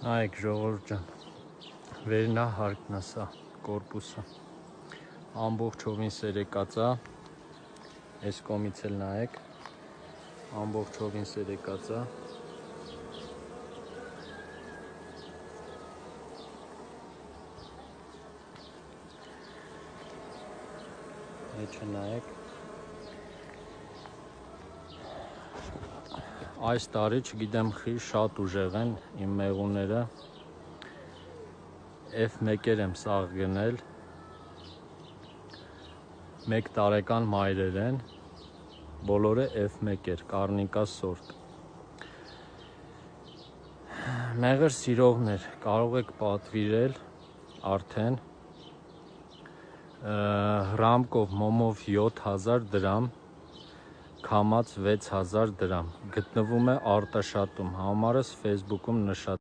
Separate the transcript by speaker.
Speaker 1: Նայեք ժողովուրդ ջան, վերնա հարկն է սա, կորպուսը, ամբողջովին սերեկած է, այս կողմից էլ նայեք, ամբողջովին սերեկած է, մեջը նայեք, այս տարի չգիտեմ խի շատ ուժեղ են իմ մեղուները, F1 եմ սաղ գնել, 1 տարեկան մայրեր են, բոլորը F1 կարնիկա սորտ, մեղր սիրողներ, կարող եք պատվիրել արդեն, ռամկով մոմով 7000 դրամ, քամած 6000 դրամ, գտնվում է Արտաշատում, համարս Facebook-ում նշած